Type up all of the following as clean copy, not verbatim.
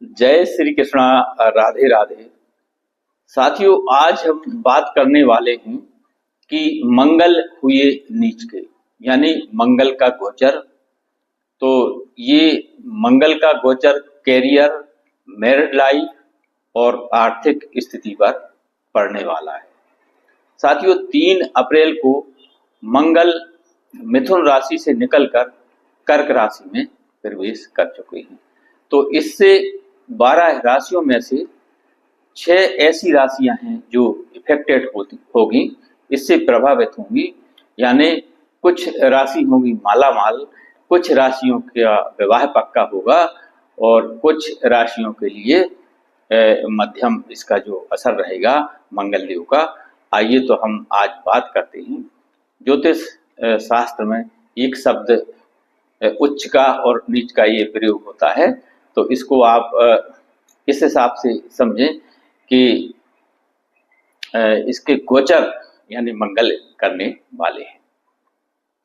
जय श्री कृष्णा। राधे राधे। साथियों, आज हम बात करने वाले हैं कि मंगल हुए नीच के, यानी मंगल का गोचर। तो ये मंगल का गोचर कैरियर, मैरिड लाइफ और आर्थिक स्थिति पर पड़ने वाला है। साथियों, 3 अप्रैल को मंगल मिथुन राशि से निकलकर कर्क राशि में प्रवेश कर चुके हैं। तो इससे 12 राशियों में से 6 ऐसी राशियां हैं जो इफेक्टेड होगी, इससे प्रभावित होंगी। यानी कुछ राशि होगी मालामाल, कुछ राशियों का विवाह पक्का होगा और कुछ राशियों के लिए मध्यम इसका जो असर रहेगा मंगल देव का। आइए तो हम आज बात करते हैं। ज्योतिष शास्त्र में एक शब्द उच्च का और नीच का ये प्रयोग होता है, तो इसको आप इस हिसाब से समझें कि इसके गोचर यानी मंगल करने वाले हैं।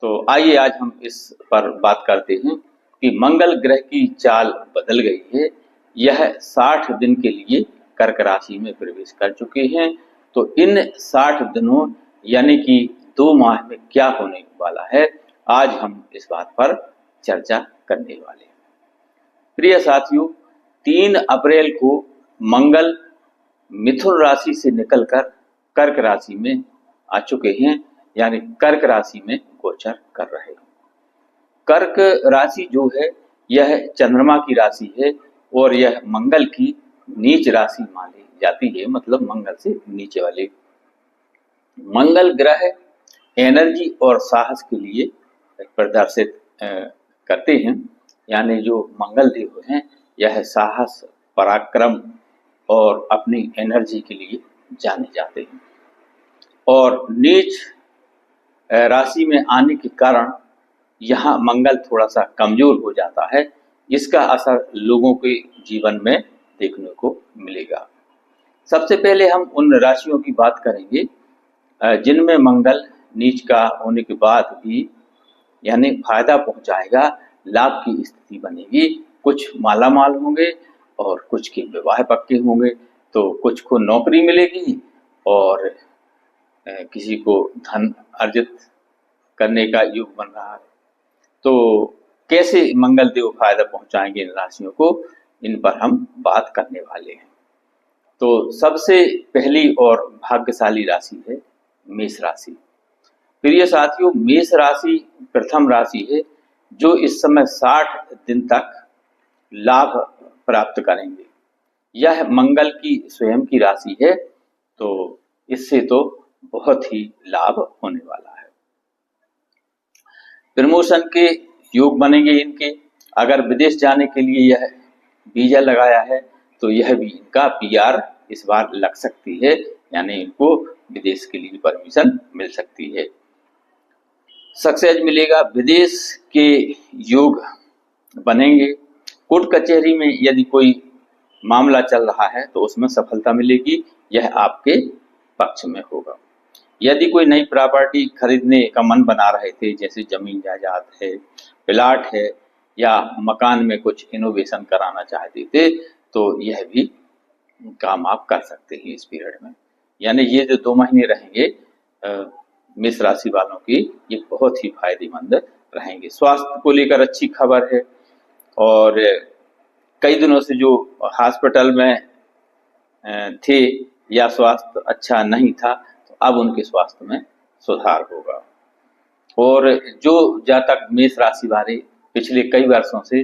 तो आइए आज हम इस पर बात करते हैं कि मंगल ग्रह की चाल बदल गई है। यह 60 दिन के लिए कर्क राशि में प्रवेश कर चुके हैं। तो इन 60 दिनों यानी कि 2 माह में क्या होने वाला है, आज हम इस बात पर चर्चा करने वाले हैं। प्रिय साथियों, 3 अप्रैल को मंगल मिथुन राशि से निकलकर कर्क राशि में आ चुके हैं, यानी कर्क राशि में गोचर कर रहे हैं। कर्क राशि जो है यह चंद्रमा की राशि है और यह मंगल की नीच राशि मानी जाती है, मतलब मंगल से नीचे वाले। मंगल ग्रह एनर्जी और साहस के लिए प्रदर्शित करते हैं, यानी जो मंगल देव हैं यह साहस, पराक्रम और अपनी एनर्जी के लिए जाने जाते हैं। और नीच राशि में आने के कारण यहाँ मंगल थोड़ा सा कमजोर हो जाता है। इसका असर लोगों के जीवन में देखने को मिलेगा। सबसे पहले हम उन राशियों की बात करेंगे जिनमें मंगल नीच का होने के बाद भी यानी फायदा पहुंचाएगा, लाभ की स्थिति बनेगी। कुछ मालामाल होंगे और कुछ के विवाह पक्के होंगे। तो कुछ को नौकरी मिलेगी और किसी को धन अर्जित करने का योग बन रहा है। तो कैसे मंगल देव फायदा पहुंचाएंगे इन राशियों को, इन पर हम बात करने वाले हैं। तो सबसे पहली और भाग्यशाली राशि है मेष राशि। प्रिय साथियों, मेष राशि प्रथम राशि है जो इस समय 60 दिन तक लाभ प्राप्त करेंगे। यह मंगल की स्वयं की राशि है, तो इससे तो बहुत ही लाभ होने वाला है। प्रमोशन के योग बनेंगे इनके। अगर विदेश जाने के लिए यह वीजा लगाया है तो यह भी इनका पीआर इस बार लग सकती है, यानी इनको विदेश के लिए परमिशन मिल सकती है। सक्सेस मिलेगा, विदेश के योग बनेंगे। कोर्ट कचहरी में यदि कोई मामला चल रहा है तो उसमें सफलता मिलेगी, यह आपके पक्ष में होगा। यदि कोई नई प्रॉपर्टी खरीदने का मन बना रहे थे, जैसे जमीन जायदाद है, प्लाट है या मकान में कुछ इनोवेशन कराना चाहते थे, तो यह भी काम आप कर सकते हैं इस पीरियड में। यानी ये जो 2 महीने रहेंगे मेष राशि वालों की, ये बहुत ही फायदेमंद रहेंगे। स्वास्थ्य को लेकर अच्छी खबर है और कई दिनों से जो हॉस्पिटल में थे या स्वास्थ्य अच्छा नहीं था, तो अब उनके स्वास्थ्य में सुधार होगा। और जो जातक मेष राशि वाले पिछले कई वर्षों से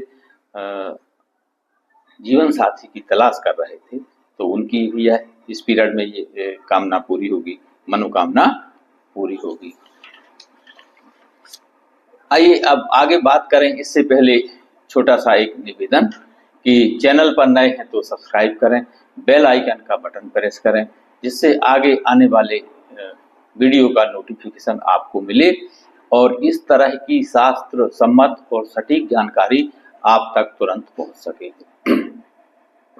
जीवन साथी की तलाश कर रहे थे, तो उनकी भी यह इस पीरियड में ये कामना पूरी होगी, मनोकामना पूरी होगी। आइए अब आगे बात करें। इससे पहले छोटा सा एक निवेदन कि चैनल पर नए हैं तो सब्सक्राइब करें, बेल आइकन का बटन प्रेस करें, जिससे आगे आने वाले वीडियो का नोटिफिकेशन आपको मिले और इस तरह की शास्त्र सम्मत और सटीक जानकारी आप तक तुरंत पहुंच सके।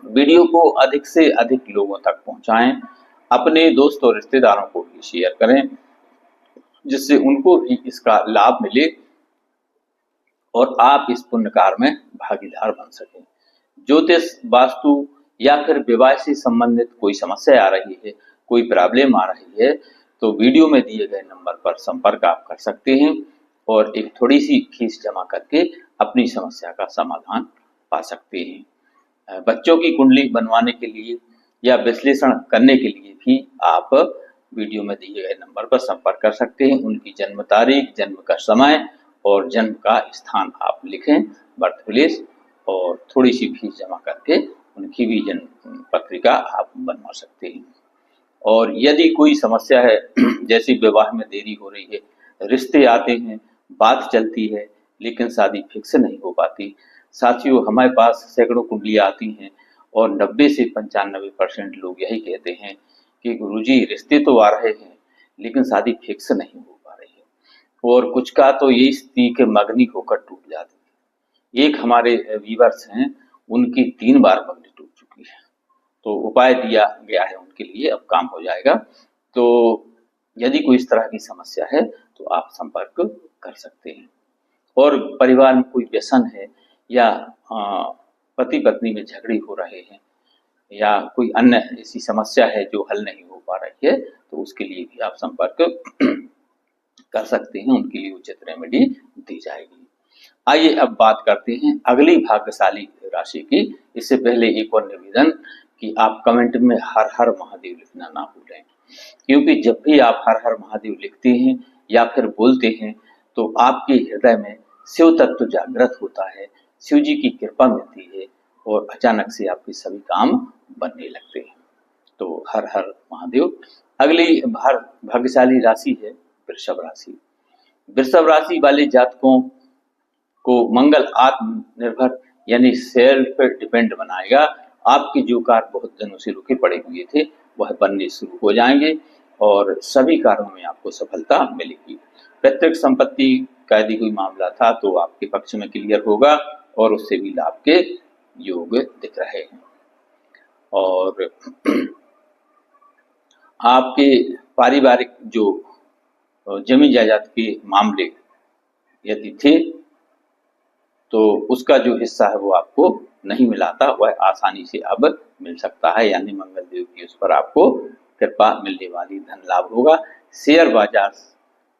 वीडियो को अधिक से अधिक लोगों तक पहुंचाएं, अपने दोस्तों और रिश्तेदारों को भी शेयर करें, जिससे उनको भी इसका लाभ मिले और आप इस पुण्य कार्य में भागीदार बन सकें। ज्योतिष, वास्तु या फिर विवाह से संबंधित कोई समस्या आ रही है, कोई प्रॉब्लम आ रही है, तो वीडियो में दिए गए नंबर पर संपर्क आप कर सकते हैं और एक थोड़ी सी फीस जमा करके अपनी समस्या का समाधान पा सकते हैं। बच्चों की कुंडली बनवाने के लिए या विश्लेषण करने के लिए भी आप वीडियो में दिए गए नंबर पर संपर्क कर सकते हैं। उनकी जन्म तारीख, जन्म का समय और जन्म का स्थान आप लिखें, बर्थ प्लेस, और थोड़ी सी फीस जमा करके उनकी भी जन्म पत्रिका आप बनवा सकते हैं। और यदि कोई समस्या है जैसे विवाह में देरी हो रही है, रिश्ते आते हैं, बात चलती है लेकिन शादी फिक्स नहीं हो पाती। साथियों, हमारे पास सैकड़ों कुंडलियां आती हैं और 90 से 95% लोग यही कहते हैं कि गुरुजी रिश्ते तो आ रहे हैं लेकिन शादी फिक्स नहीं हो पा रही है। और कुछ का तो ये स्थिति के मगनी होकर टूट जाती है। एक हमारे व्यूअर्स हैं, उनकी 3 बार मगनी टूट चुकी है, तो उपाय दिया गया है उनके लिए, अब काम हो जाएगा। तो यदि कोई इस तरह की समस्या है तो आप संपर्क कर सकते हैं। और परिवार में कोई व्यसन है या पति पत्नी में झगड़े हो रहे हैं या कोई अन्य ऐसी समस्या है जो हल नहीं हो पा रही है, तो उसके लिए भी आप संपर्क कर सकते हैं, उनके लिए उचित रेमेडी दी जाएगी। आइए अब बात करते हैं अगली भाग्यशाली राशि की। इससे पहले एक और निवेदन कि आप कमेंट में हर हर महादेव लिखना ना भूलें, क्योंकि जब भी आप हर हर महादेव लिखते हैं या फिर बोलते हैं तो आपके हृदय में शिव तत्व जागृत होता है, शिव जी की कृपा मिलती है और अचानक से आपके सभी काम बनने लगते हैं। तो हर हर महादेव। अगली भाग्यशाली राशि है वृषभ राशि। वृषभ राशि वाले जातकों को मंगल आत्मनिर्भर यानी सेल्फ डिपेंड बनाएगा। आपके जो कार्य बहुत दिनों से रुके पड़े हुए थे वह बनने शुरू हो जाएंगे और सभी कार्यों में आपको सफलता मिलेगी। पैतृक संपत्ति का यदि कोई मामला था तो आपके पक्ष में क्लियर होगा और उससे भी लाभ के योग दिख रहे हैं। और आपके पारिवारिक जो जमीन जायदाद के मामले यदि थे तो उसका जो हिस्सा है वो आपको नहीं मिला था, वह आसानी से अब मिल सकता है, यानी मंगल देव की उस पर आपको कृपा मिलने वाली, धन लाभ होगा। शेयर बाजार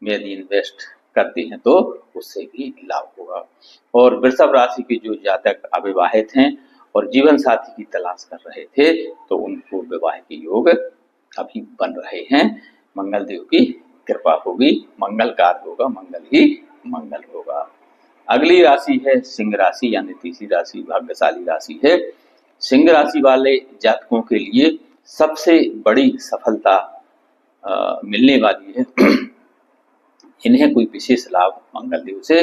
में यदि इन्वेस्ट करते हैं तो उससे भी लाभ होगा। और वृषभ राशि के जो जातक अविवाहित हैं और जीवन साथी की तलाश कर रहे थे तो उनको विवाह के योग अभी बन रहे हैं। मंगल देव की कृपा होगी, मंगल कार्य होगा, मंगल ही मंगल होगा। अगली राशि है सिंह राशि, यानी तीसरी राशि भाग्यशाली राशि है। सिंह राशि वाले जातकों के लिए सबसे बड़ी सफलता मिलने वाली है। इन्हें कोई विशेष लाभ मंगल देव से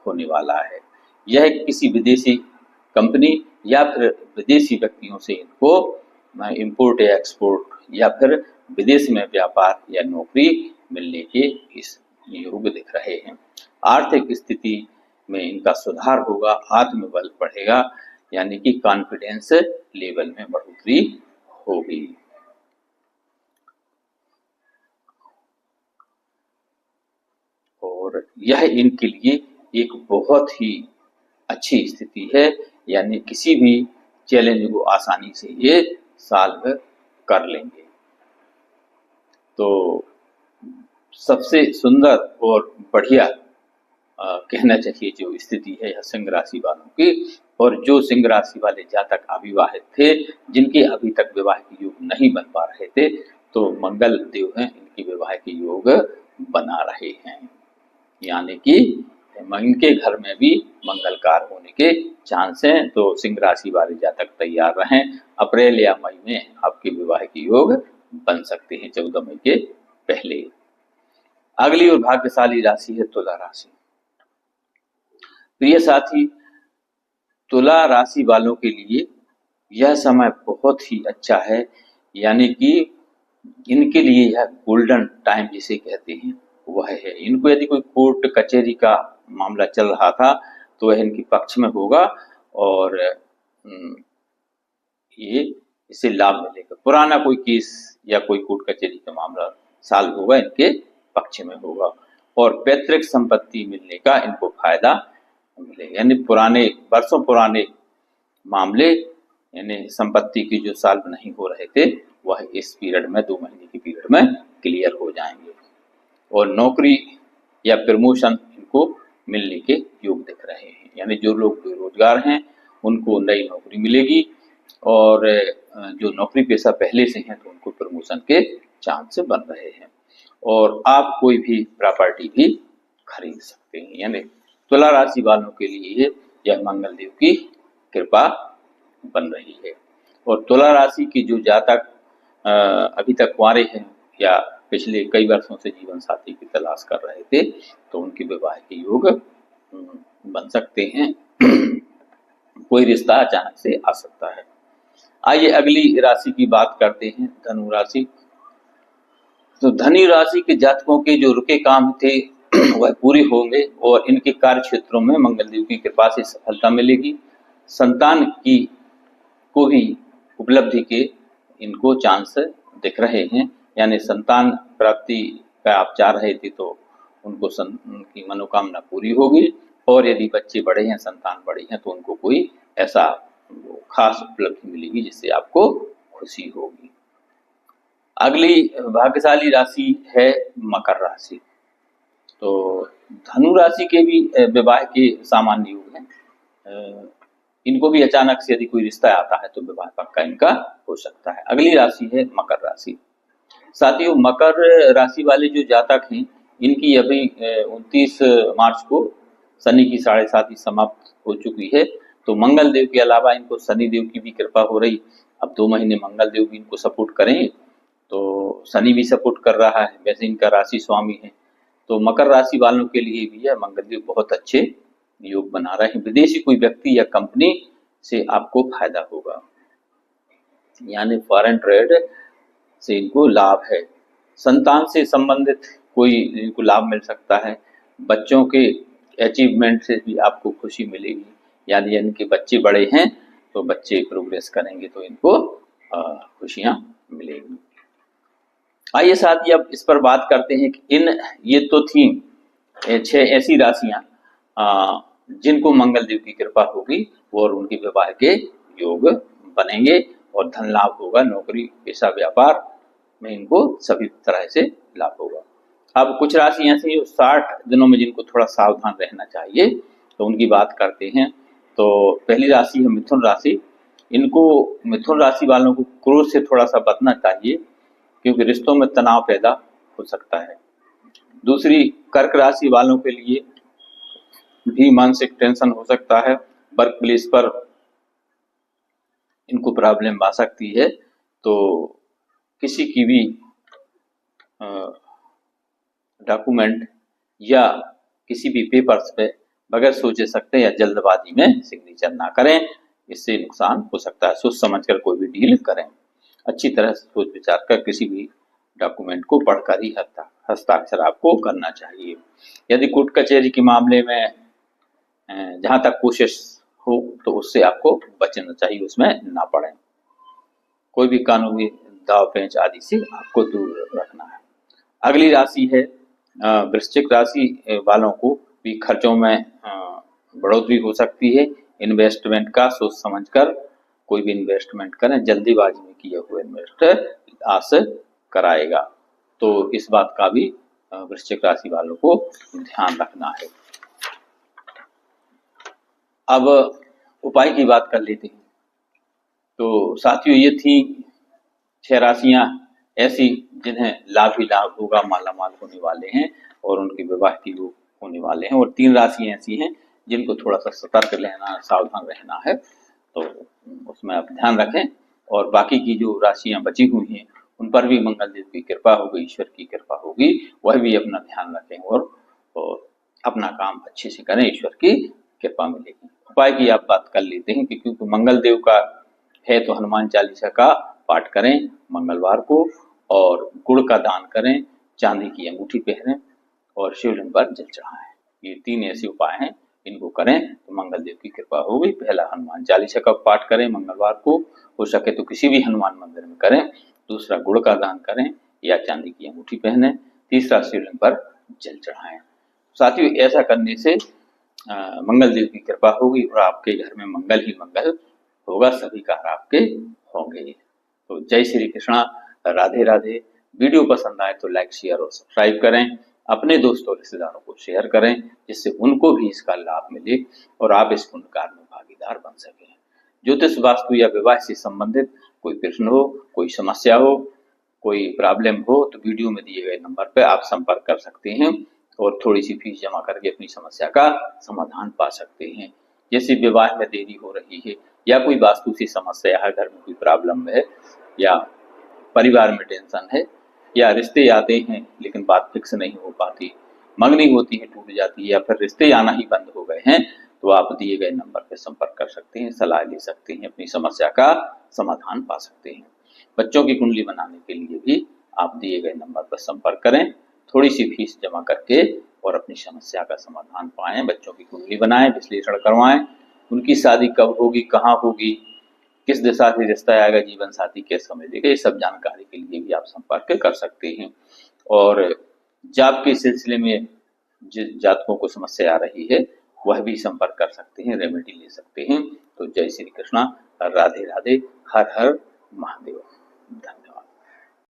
होने वाला है। यह किसी विदेशी कंपनी या फिर विदेशी व्यक्तियों से इनको इंपोर्ट या एक्सपोर्ट या फिर विदेश में व्यापार या नौकरी मिलने के इस योग दिख रहे हैं। आर्थिक स्थिति में इनका सुधार होगा, आत्मबल बढ़ेगा, यानी कि कॉन्फिडेंस लेवल में बढ़ोतरी होगी। और यह इनके लिए एक बहुत ही अच्छी स्थिति है, यानी किसी भी चैलेंज को आसानी से ये सॉल्व कर लेंगे। तो सबसे सुंदर और बढ़िया कहना चाहिए जो स्थिति है सिंह राशि वालों की। और जो सिंह राशि वाले जातक अविवाहित थे, जिनके अभी तक विवाह के योग नहीं बन पा रहे थे, तो मंगल देव हैं इनकी विवाह के योग बना रहे हैं, यानी कि इनके घर में भी मंगलकार होने के चांस हैं। तो सिंह राशि वाले जातक तैयार रहें, अप्रैल या मई में आपके विवाह के योग बन सकते हैं, 14 मई के पहले। अगली और भाग्यशाली राशि है तुला राशि। प्रिय साथी, तुला राशि वालों के लिए यह समय बहुत ही अच्छा है, यानी कि इनके लिए यह गोल्डन टाइम जिसे कहते हैं वह है। इनको यदि कोई कोर्ट कचहरी का मामला चल रहा था तो वह इनके पक्ष में होगा और ये इससे लाभ मिलेगा। पुराना कोई केस या कोई कोर्ट कचहरी का मामला सॉल्व होगा, इनके पक्ष में होगा। और पैतृक संपत्ति मिलने का इनको फायदा मिलेगा, यानी पुराने वर्षों पुराने मामले यानी संपत्ति की जो सॉल्व नहीं हो रहे थे वह इस पीरियड में 2 महीने की पीरियड में क्लियर हो जाएंगे और नौकरी या प्रमोशन इनको मिलने के योग दिख रहे हैं। यानी जो लोग बेरोजगार हैं उनको नई नौकरी मिलेगी और जो नौकरी पेशा पहले से हैं तो उनको प्रमोशन के चांस बन रहे हैं और आप कोई भी प्रॉपर्टी भी खरीद सकते हैं। यानी तुला राशि वालों के लिए यह मंगल देव की कृपा बन रही है। और तुला राशि की जो जातक अभी तक कुंवारे हैं या पिछले कई वर्षों से जीवन साथी की तलाश कर रहे थे तो उनके विवाह के योग बन सकते हैं। कोई रिश्ता अचानक से आ सकता है। आइए अगली राशि की बात करते हैं, धनु राशि। तो धनु राशि के जातकों के जो रुके काम थे वह पूरे होंगे और इनके कार्य क्षेत्रों में मंगल देव की कृपा से सफलता मिलेगी। संतान की को भी उपलब्धि के इनको चांस दिख रहे हैं। यानी संतान प्राप्ति का आप चाह रहे थे तो उनको उनकी मनोकामना पूरी होगी और यदि बच्चे बड़े हैं, संतान बड़ी हैं तो उनको कोई ऐसा खास उपलब्धि मिलेगी जिससे आपको खुशी होगी। अगली भाग्यशाली राशि है मकर राशि। तो धनु राशि के भी विवाह के सामान्य योग हैं। इनको भी अचानक से यदि कोई रिश्ता आता है तो विवाह पक्का इनका हो सकता है। अगली राशि है मकर राशि। साथियों, मकर राशि वाले जो जातक हैं इनकी अभी 29 मार्च को शनि की 7.5 समाप्त हो चुकी है तो मंगल देव के अलावा इनको शनि देव की भी कृपा हो रही। अब 2 महीने मंगल देव भी इनको सपोर्ट करें तो शनि भी सपोर्ट कर रहा है, वैसे इनका राशि स्वामी है। तो मकर राशि वालों के लिए भी है मंगल देव बहुत अच्छे योग बना रहे हैं। विदेशी कोई व्यक्ति या कंपनी से आपको फायदा होगा, यानी फॉरेन ट्रेड से इनको लाभ है। संतान से संबंधित कोई इनको लाभ मिल सकता है। बच्चों के अचीवमेंट से भी आपको खुशी मिलेगी। यानी इनके बच्चे बड़े हैं तो बच्चे प्रोग्रेस करेंगे तो इनको खुशियां मिलेंगी। आइए साथ ही अब इस पर बात करते हैं कि ये तो थी 6 ऐसी राशियां जिनको मंगल देव की कृपा होगी और उनके विवाह के योग बनेंगे और धन लाभ होगा। नौकरी पेशा व्यापार में इनको सभी तरह से लाभ होगा। अब कुछ राशि ऐसी 60 दिनों में जिनको थोड़ा सावधान रहना चाहिए तो उनकी बात करते हैं। तो पहली राशि है मिथुन राशि। इनको मिथुन राशि वालों को क्रोध से थोड़ा सा बचना चाहिए क्योंकि रिश्तों में तनाव पैदा हो सकता है। दूसरी कर्क राशि वालों के लिए भी मानसिक टेंशन हो सकता है। वर्क प्लेस पर इनको प्रॉब्लम आ सकती है तो किसी की भी डॉक्यूमेंट या किसी भी पेपर्स पे बगैर सोचे सकते या जल्दबाजी में सिग्नेचर ना करें, इससे नुकसान हो सकता है। सोच समझकर कोई भी डील करें। अच्छी तरह सोच विचार कर किसी भी डॉक्यूमेंट को पढ़कर ही हस्ताक्षर आपको करना चाहिए। यदि कोर्ट कचहरी के मामले में जहां तक कोशिश हो तो उससे आपको बचना चाहिए, उसमें ना पड़े। कोई भी कानूनी दाव पेंच आदि से आपको दूर रखना है। अगली राशि है वृश्चिक राशि वालों को भी खर्चों में बढ़ोतरी हो सकती है। इन्वेस्टमेंट का सोच समझकर कोई भी इन्वेस्टमेंट करें, जल्दीबाजी में किया हुआ इन्वेस्ट आस कराएगा। तो इस बात का भी वृश्चिक राशि वालों को ध्यान रखना है। अब उपाय की बात कर लेते हैं। तो साथियों, ये थी 6 राशियां ऐसी जिन्हें लाभ ही लाभ होगा, मालामाल होने वाले हैं और उनके विवाह के योग होने वाले हैं। और 3 राशियां ऐसी हैं जिनको थोड़ा सा सतर्क रहना, सावधान रहना है, तो उसमें आप ध्यान रखें। और बाकी की जो राशियां बची हुई हैं उन पर भी मंगल देव की कृपा होगी, ईश्वर की कृपा होगी, वह भी अपना ध्यान रखें और अपना काम अच्छे से करें, ईश्वर की कृपा मिलेगी। उपाय की आप बात कर लेते हैं कि क्योंकि मंगल देव का है तो हनुमान चालीसा का पाठ करें मंगलवार को और गुड़ का दान करें, चांदी की अंगूठी पहनें और शिवलिंग पर जल चढ़ाएं। ये 3 ऐसे उपाय हैं, इनको करें तो मंगल देव की कृपा होगी। पहला हनुमान चालीसा का पाठ करें मंगलवार को, हो सके तो किसी भी हनुमान मंदिर में करें। दूसरा गुड़ का दान करें या चांदी की अंगूठी पहने। तीसरा शिवलिंग पर जल चढ़ाएं। साथियों, ऐसा करने से मंगल देव की कृपा होगी और आपके घर में मंगल ही मंगल होगा, सभी कार्य आपके होंगे। तो जय श्री कृष्णा, राधे राधे। वीडियो पसंद आए तो लाइक, शेयर और सब्सक्राइब करें। अपने दोस्तों रिश्तेदारों को शेयर करें, जिससे उनको भी इसका लाभ मिले और आप इस पुण्य कार्य में भागीदार बन सकें। ज्योतिष, वास्तु या विवाह से संबंधित कोई प्रश्न हो, कोई समस्या हो, कोई प्रॉब्लम हो, तो वीडियो में दिए गए नंबर पर आप संपर्क कर सकते हैं और थोड़ी सी फीस जमा करके अपनी समस्या का समाधान पा सकते हैं। जैसे विवाह में देरी हो रही है, या कोई वास्तु से समस्या है, घर में कोई प्रॉब्लम है, या परिवार में टेंशन है, या रिश्ते आते हैं लेकिन बात फिक्स नहीं हो पाती, मंगनी होती है टूट जाती है, या फिर रिश्ते आना ही बंद हो गए हैं, तो आप दिए गए नंबर पर संपर्क कर सकते हैं, सलाह ले सकते हैं, अपनी समस्या का समाधान पा सकते हैं। बच्चों की कुंडली बनाने के लिए भी आप दिए गए नंबर पर संपर्क करें, थोड़ी सी फीस जमा करके और अपनी समस्या का समाधान पाएं, बच्चों की कुंडली बनाएं, विश्लेषण करवाएं, उनकी शादी कब होगी, कहाँ होगी, किस दिशा से रिश्ता आएगा, जीवन साथी कैसे मिलेगा, ये सब जानकारी के लिए भी आप संपर्क कर सकते हैं। और जाप के सिलसिले में जिन जातकों को समस्या आ रही है वह भी संपर्क कर सकते हैं, रेमेडी ले सकते हैं। तो जय श्री कृष्णा, राधे राधे, हर हर महादेव। धन्यवाद।